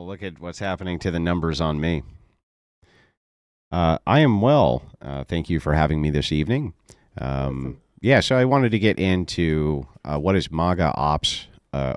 look at what's happening to the numbers on me. I am well. Thank you for having me this evening. Yeah, so I wanted to get into what is MAGA ops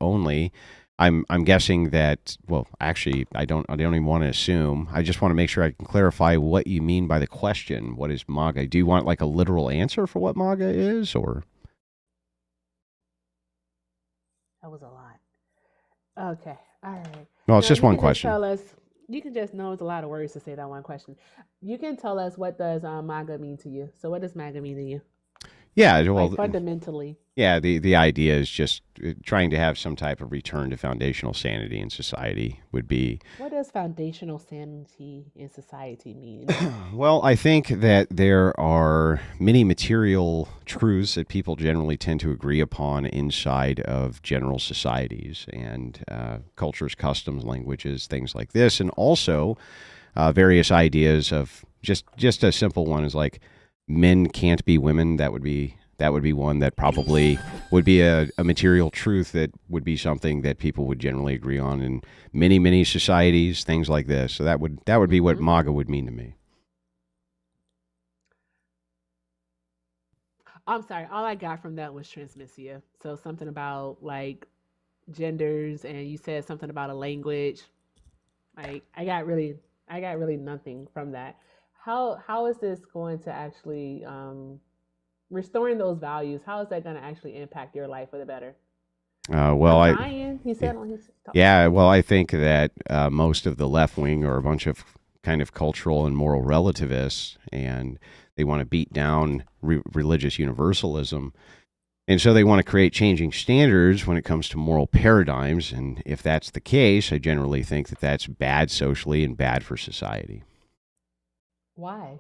only. I'm guessing that. Well, actually, I don't even want to assume. I just want to make sure I can clarify what you mean by the question. What is MAGA? Do you want like a literal answer for what MAGA is, or? That was a lot. Okay. All right. No, it's Now just you one can just question. tell us. You can just know it's a lot of words to say that one question. You can tell us what does MAGA mean to you. So what does MAGA mean to you? Yeah, Like well, fundamentally. yeah. The idea is just trying to have some type of return to foundational sanity in society would be. What does foundational sanity in society mean? Well, I think that there are many material truths that people generally tend to agree upon inside of general societies and cultures, customs, languages, things like this, and also various ideas of just a simple one is like men can't be women. That would be one that probably would be a material truth that would be something that people would generally agree on in many societies, things like this. So that would be what Mm-hmm. MAGA would mean to me. I'm sorry. All I got from that was transmissia. So something about like genders, and you said something about a language. Like I got really nothing from that. How is this going to actually restoring those values? How is that going to actually impact your life for the better? Well, I'm I trying. He yeah, said on his talk. yeah. Well, I think that most of the left wing are a bunch of kind of cultural and moral relativists, and they want to beat down religious universalism. And so they want to create changing standards when it comes to moral paradigms. And if that's the case, I generally think that that's bad socially and bad for society. Why?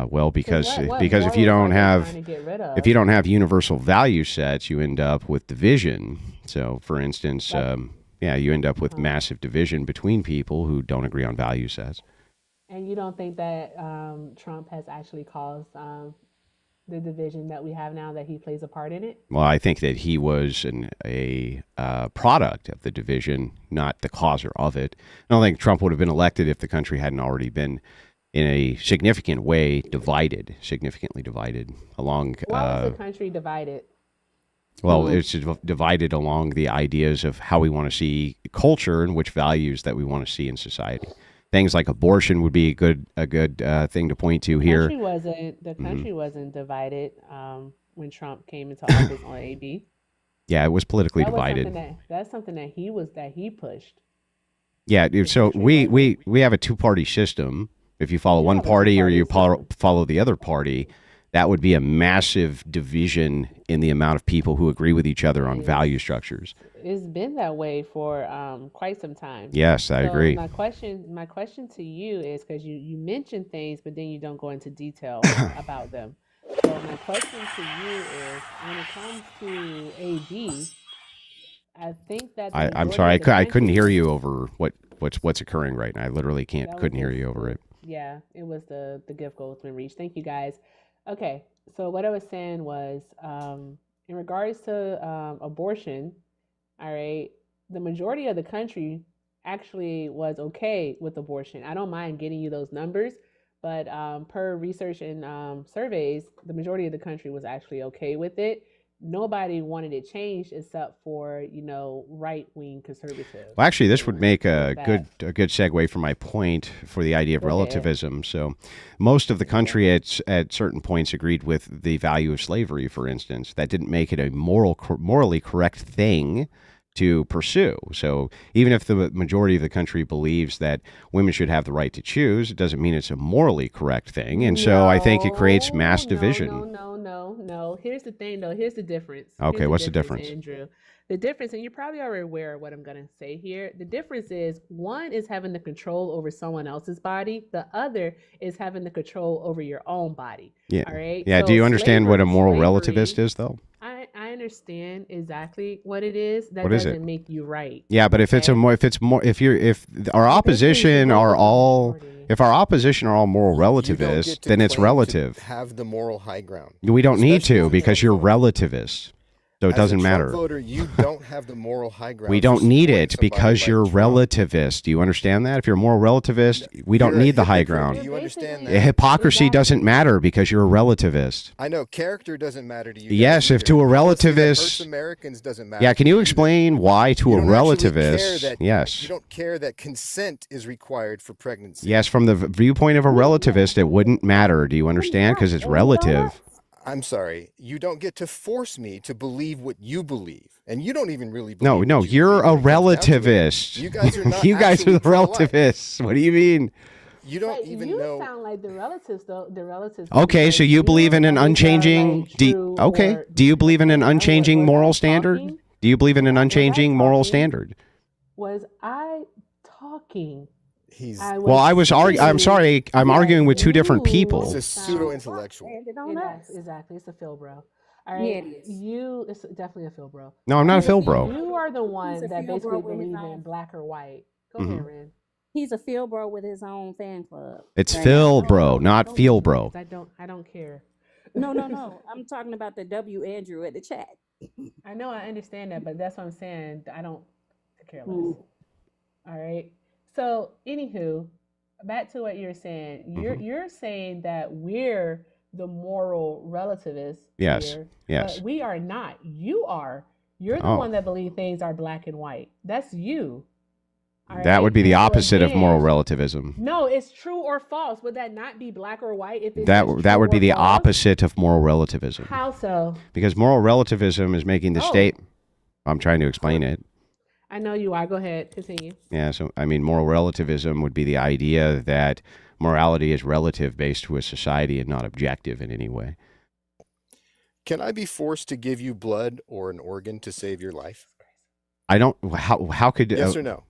Well, Because because what because morals are they trying to get rid if of? you don't have universal value sets, you end up with division. So, for instance, Like, yeah, you end up with uh-huh. massive division between people who don't agree on value sets. And you don't think that Trump has actually caused the division that we have now, that he plays a part in it? Well, I think that he was a product of the division, not the causer of it. I don't think Trump would have been elected if the country hadn't already been in a significant way divided, significantly divided along. Why was the country divided? Well, it's divided along the ideas of how we want to see culture and which values that we want to see in society. Things like abortion would be a good thing to point to here. The Hmm. country wasn't divided when Trump came into office on AB. Yeah, it was politically That was divided. something that he pushed. Yeah, dude, The so country we wasn't. we we have a two-party system. If you follow We do one have a two party or party you system. follow the other party, that would be a massive division in the amount of people who agree with each other on value It's structures. it's been that way for quite some time. Yes, I So agree. my question to you is, because you mention things but then you don't go into detail about them. So my question to you is, when it comes to AB, I think that the I'm majority sorry, of the I couldn't country, hear you over what's occurring right now. I literally can't that was couldn't hear you over it. yeah, it was the gift goal has been reached. Thank you guys. Okay, so what I was saying was, in regards to abortion, all right, the majority of the country actually was okay with abortion. I don't mind getting you those numbers, but per research and surveys, the majority of the country was actually okay with it. Nobody wanted it changed except for, right wing conservatives. Well, actually, They this would weren't make okay with that. a good segue for my point for the idea of Go ahead. relativism. So, most of the Go country ahead. at certain points agreed with the value of slavery. For instance, that didn't make it a morally correct thing to pursue. So, even if the majority of the country believes that women should have the right to choose, it doesn't mean it's a morally correct thing. And so, I think it creates No, mass no, no, division. no, no, no. Here's the thing, though. Here's the difference. Here's Okay, the what's the difference, difference? Andrew. The difference, and you're probably already aware of what I'm going to say here. The difference is, one is having the control over someone else's body, the other is having the control over your own body. Yeah, All right. yeah. Do So you understand what a slavery, moral relativist slavery, is, though? I understand exactly what it is. That What is it? doesn't make you right. Yeah, but Okay. if it's more, if our But this is opposition what are the all, majority. if our opposition are all moral You don't relativists, get to then it's claim to relative. have the moral high ground, We don't need especially to if you because don't you're vote. relativists. So it As a doesn't Trump matter. voter, you don't have the moral high ground. We for don't need supporting it somebody because like you're Trump. relativist. Do you understand that? If you're a moral relativist, we don't You're a need the high hypocrite. ground. Do you understand Basically- that? Hypocrisy doesn't Exactly. matter because you're a relativist. I know character doesn't matter to you. guys Yes, if either. to a Policy that relativist- hurts Americans doesn't matter. Yeah, can to you either. explain why to You a don't actually care relativist? that- Yes. You don't care that consent is required for pregnancy. Yes, from the viewpoint of a relativist, it wouldn't matter. Do you understand? Because it's relative. I'm sorry. You don't get to force me to believe what you believe. And you don't even really believe No, what no, you you're believe a when it comes down to it. relativist. You guys are not You guys are actually the pro-life. relativists. What do you mean? You don't But even you know. sound like the relatives, though. The relatives. Okay, because so you believe in an believe they're, unchanging. like, true Okay, or- do you believe in an Was I- unchanging was I moral standard? talking? Do you believe in an Was I unchanging moral talking? standard? Was I talking? He's Well, I'm sorry. I'm arguing with two different people. He's a pseudo-intellectual. Exactly. It's a Phil bro. All right. Yeah, it is. It's definitely a Phil bro. No, I'm not a Phil bro. You are the one He's a that Phil basically bro with his believe in own- black or white. Go Mhm. ahead, Ren. He's a Phil bro with his own fan club. It's Right. Phil bro, not Don't Feel do that, bro. 'cause I don't care. No. I'm talking about the W Andrew at the chat. I know, I understand that, but that's what I'm saying. I don't care less. Mm. All right. So, anywho, back to what you're saying. You're saying that we're the moral relativists. Yes, here, yes. But we are not. You are. You're the Oh. one that believes things are black and white. That's you. All That would be the So opposite of again, moral relativism. No, it's true or false. Would that not be black or white? If it's That just that true would be or the false? opposite of moral relativism. How so? Because moral relativism is making the Oh. state. I'm trying to explain it. I know you are. Go ahead. Continue. Yeah, so I mean, moral relativism would be the idea that morality is relative based to a society and not objective in any way. Can I be forced to give you blood or an organ to save your life? I don't. How could? Yes or no?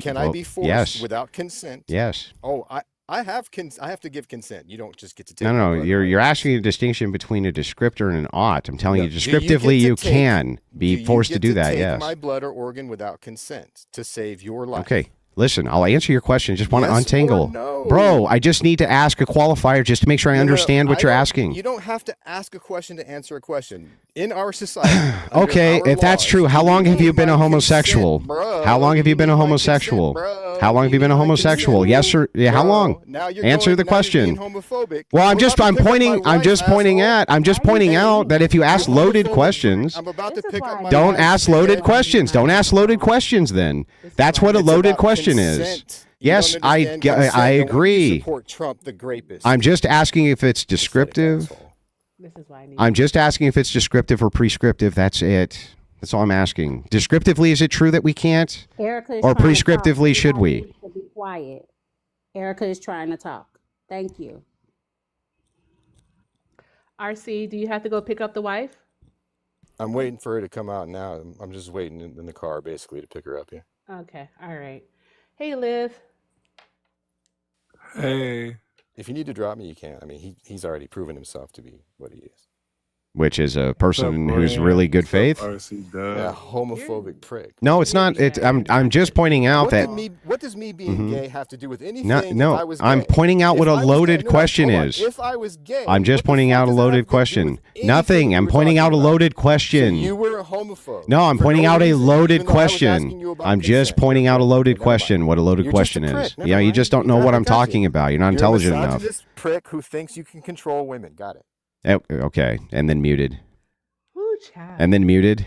Can I be forced Yes. without consent? Yes. Oh, I have to give consent. You don't just get to take. No, my no. blood. You're asking a distinction between a descriptor and an ought. I'm telling No, you, do you get descriptively, to you take- can be Do you forced to get do that. take Yes. my blood or organ without consent to save your life. Okay. Listen, I'll answer your question. Just want to Yes or untangle. no? Bro, I just need to ask a qualifier just to make sure I No, no, no, understand what I you're don't- asking. You don't have to ask a question to answer a question. In our society, under Okay, our if that's laws, true, how long have you need been a my homosexual? consent, bro. How long have you been a need my homosexual? consent, bro. How long have you been a need my homosexual? consent. Yes or yeah? How Bro, long? Now you're Answer going- the now you're being question. homophobic. Well, We're about to pick up my I'm just wife, pointing asshole. at. I'm just Why are you pointing saying out that if you ask You're loaded homophobic. questions, I'm about This to is pick why up I my don't wife. ask loaded Yeah. questions. Don't ask loaded questions. Then This is that's why what a it's loaded about question is. consent. You Yes, don't I understand consent, I no wonder you agree. Support Trump, the rapist. I'm just asking if it's Pathetic descriptive. asshole. This is why I need. I'm just asking if it's descriptive or prescriptive. That's it. That's all I'm asking. Descriptively, is it true that we can't? Erica is Or trying to prescriptively, talk. should we? Everybody needs to be quiet. Erica is trying to talk. Thank you. RC, do you have to go pick up the wife? I'm waiting for her to come out now. I'm just waiting in the car basically to pick her up here. Okay. All right. Hey, Liv. Hey, If you need to drop me, you can. I mean, he's already proven himself to be what he is. Which is a what's up, person who's Rand? really good What's up, faith. RC Yeah, Dub? homophobic prick. No, it's not. I'm just pointing out What, that. what does me being Mhm. gay have to do with anything? No, if I no. was I'm gay? pointing out If what a I was loaded gay, no, question hold on. is. If I was gay, I'm just what the pointing fuck out a does that have loaded to do with question. anything Nothing. we I'm were pointing out a talking about? loaded So question. you were a homophobe. No, I'm for pointing no out a reason, loaded even though I was asking question. you about I'm just consent. pointing out a loaded Okay, never mind. question. What a loaded You're just a question is. prick. Never Yeah, you mind. just don't know Got what it, I'm got you. talking about. You're not You're intelligent a enough. misogynist prick who thinks you can control women. Got it. Okay, and then muted. Ooh, child. And then muted.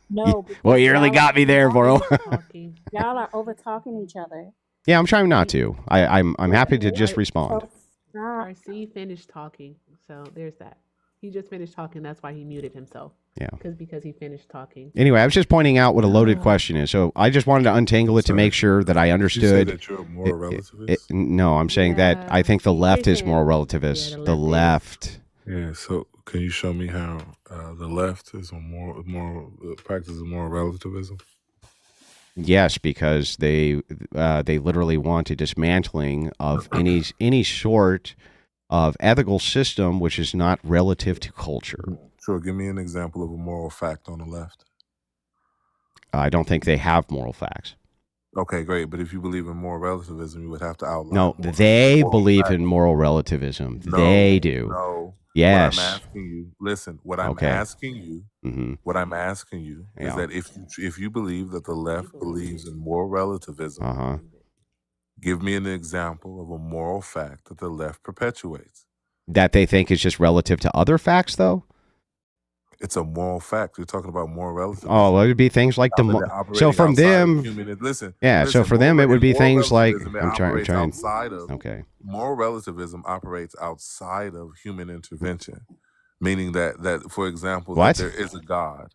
No. Well, because you really y'all got me there, bro. Talking. Y'all are over talking each other. Yeah, I'm trying not to. I'm happy to just respond. So stop. RC finished talking. So there's that. He just finished talking. That's why he muted himself. Yeah. Because he finished talking. Anyway, I was just pointing out what a loaded question is. So I just wanted to untangle it to Sorry. make sure that I Did you say understood. that you're a moral relativist? No, I'm saying that I think the Yeah, left is saying- moral yeah, relativist. the The left left. Yeah. So can you show me how the left is a moral practice of moral relativism? Yes, because they literally want a dismantling of any sort of ethical system which is not relative to culture. Sure. Give me an example of a moral fact on the left. I don't think they have moral facts. Okay, great. But if you believe in moral relativism, you would have to outline. No, moral- they moral believe fact. in moral relativism. No, They do. No. Yes. What I'm asking you, listen, what I'm Okay. asking you, Mm-hmm. what I'm asking you is Yeah. that if you believe that the left believes in moral relativism, Uh-huh. give me an example of a moral fact that the left perpetuates. That they think is just relative to other facts, though? It's a moral fact. We're talking about moral relativism. Oh, it would be things like That so from outside of them, human, listen, yeah. So for them, it would be things like I'm trying. outside of Okay. moral relativism operates outside of human intervention, meaning that for example, What? that there is a God.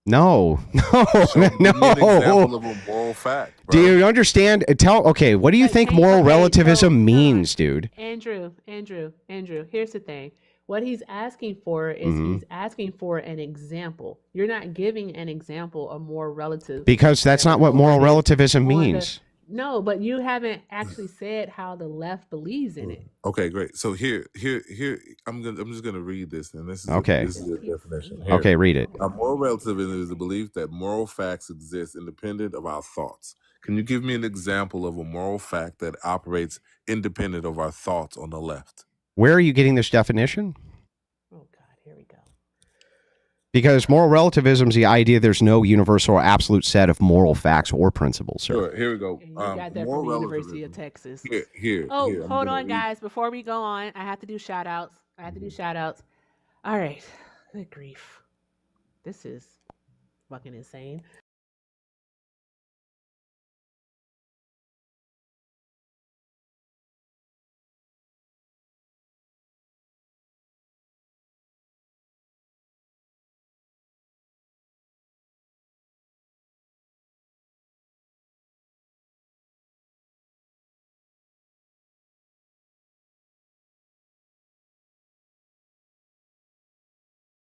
No, Give me an example no. of a moral fact, bro. Do you understand? Okay, what do you think moral relativism means, dude? Andrew, here's the thing. What he's asking for is he's asking for an example. You're not giving an example of moral relativism. Because that's not what moral relativism means. No, but you haven't actually said how the left believes in it. Okay, great. So here, I'm just gonna read this, and this is Okay. this is the definition. Here. Okay, read it. Moral relativism is the belief that moral facts exist independent of our thoughts. Can you give me an example of a moral fact that operates independent of our thoughts on the left? Where are you getting this definition? Oh God, here we go. Because moral relativism is the idea there's no universal or absolute set of moral facts or principles, sir. Sure, here we go. And you got that from the University of Texas. Here. Oh, hold on, guys. Before we go on, I have to do shout outs. All right. Good grief. This is fucking insane.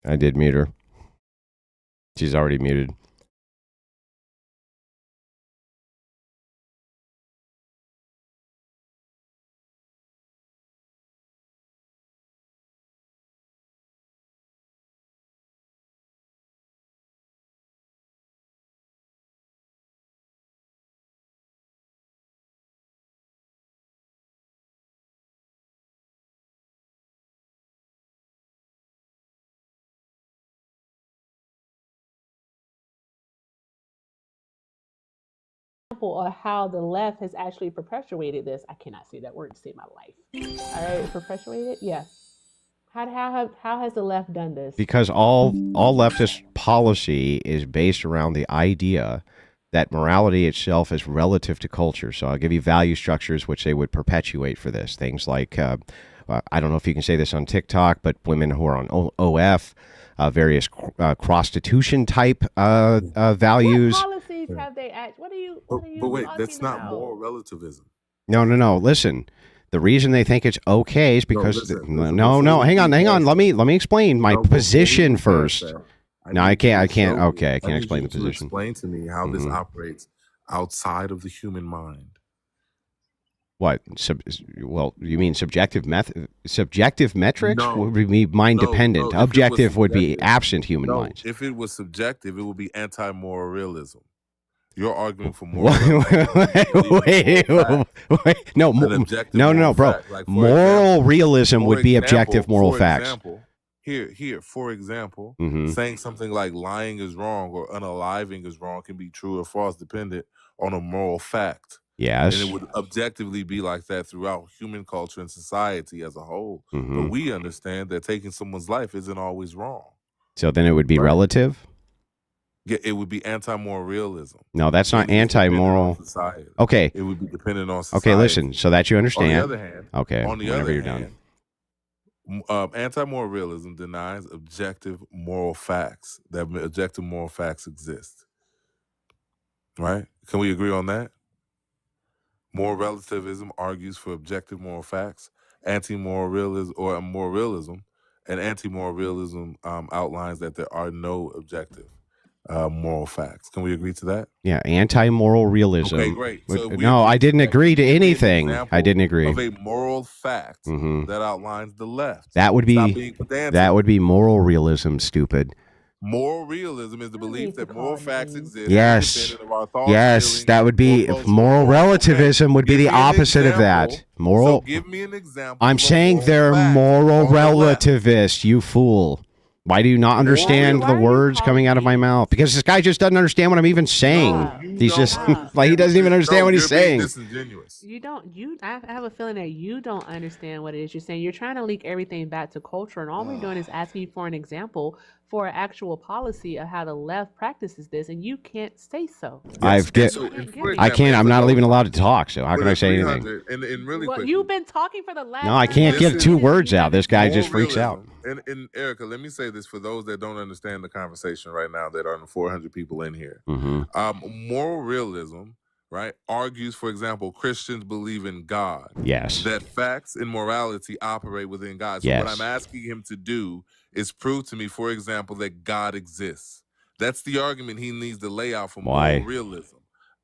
I did mute her. She's already muted. Of how the left has actually perpetuated this. I cannot say that word to save my life. All right, perpetuated? Yeah. How has the left done this? Because all leftist policy is based around the idea that morality itself is relative to culture. So I'll give you value structures which they would perpetuate for this. Things like, I don't know if you can say this on TikTok, but women who are on OF, various prostitution type values. What policies have they act? What are you But wait, that's not about? moral relativism. No. Listen, the reason they think it's okay is because listen, hang on. Let me explain my position first. I can't explain the position. Explain to me how this operates outside of the human mind. What? Well, you mean subjective metrics would be mind dependent. Objective would be absent human minds. If it was subjective, it would be anti-moral realism. You're arguing for moral. Wait, no, bro. Like moral realism would be objective moral facts. For example, saying something like lying is wrong or unaliving is wrong can be true or false dependent on a moral fact. Yes. And it would objectively be like that throughout human culture and society as a whole. But we understand that taking someone's life isn't always wrong. So then it would be relative? Yeah, it would be anti-moral realism. No, that's not anti-moral. Okay. It would be dependent on society. Okay, listen, so that you understand. On the other hand, whenever you're done. Anti-moral realism denies objective moral facts, that objective moral facts exist. Right? Can we agree on that? Moral relativism argues for objective moral facts. Anti-moral realism or moral realism, and anti-moral realism outlines that there are no objective moral facts. Can we agree to that? Yeah, anti-moral realism. Okay, great. So no, I didn't agree to anything. I didn't agree. Of a moral fact that outlines the left. That would be moral realism, stupid. Moral realism is the I belief need to that moral call facts names. exist Yes. independent of our thoughts, Yes, feelings, that would be or cultural moral norms. relativism would be Give the me an opposite of that. example. So Moral. give me an example. I'm of a saying moral they're fact moral on the left. relativists, you fool. Why do you not understand Why the are you words coming calling out of my names? mouth? Because this guy just doesn't understand what I'm even saying. Stop. You He's don't just Stop. like he doesn't even understand No, what he's you're being saying. disingenuous. You don't. I have a feeling that you don't understand what it is you're saying. You're trying to link everything back to culture, and all we're doing is asking you for an example for an actual policy of how the left practices this, and you can't say so. I've get. So, You can't give me I that. can't. I'm not for even those- allowed to talk. So how for can the I say anything? 300, and really Well, quickly. you've been talking for the last. No, I 30 can't give minutes. 2 You words out. This guy Moral just freaks out. realism. And Erica, let me say this for those that don't understand the conversation right now that are the 400 people in here. Moral realism, right, argues, for example, Christians believe in God. Yes. That facts and morality operate within God. So Yes. what I'm asking him to do is prove to me, for example, that God exists. That's the argument he needs to lay out for Why? moral realism.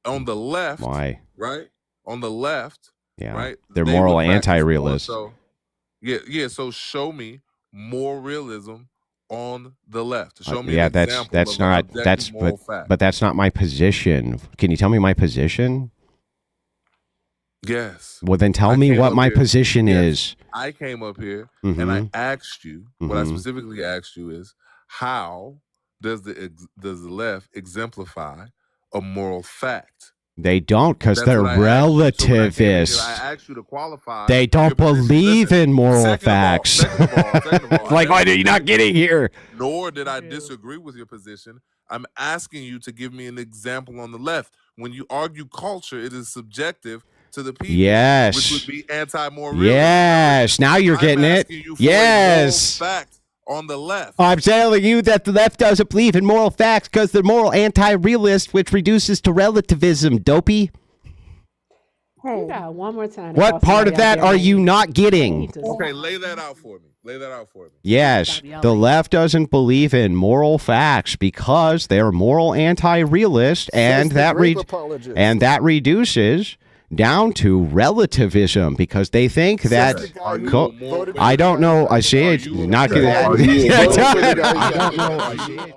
On the left, Why? right? On the left, Yeah. right? They're they moral would practice more anti-realists. so- yeah. So show me more realism on the left. Show me yeah, an that's example that's of an not objective that's moral fact. but that's not my position. Can you tell me my position? Yes. Well, then tell I me came what up my here- position yes. is. I came up here and I asked you, what I specifically asked you is, how does the left exemplify a moral fact? They don't, because That's they're what I asked you. So when I came in here, relativists. I asked you to qualify. They don't your position. believe Listen, in moral second of all- facts. second of all, Like, why are you not getting here? Nor did I True. disagree with your position. I'm asking you to give me an example on the left. When you argue culture, it is subjective to the people. Yes. Which would be anti-moral realism. Yes. Now you're I'm getting it. asking you for Yes. a moral fact on the left. I'm telling you that the left doesn't believe in moral facts because they're moral anti-realist, which reduces to relativism, dopey. You got one more time. to What call part of somebody out that their are name. you not You getting? need to Okay, stop. lay that out for me. Lay that out for me. Yes, Stop yelling. the left doesn't believe in moral facts because they're moral anti-realist, and Says the that grave apologist. reduces down to relativism because they think that. the guy who co- voted for I the don't guy know. who I see Are it. you- Not Are you- that. Voted for the guy who I got don't know. elected. I see it.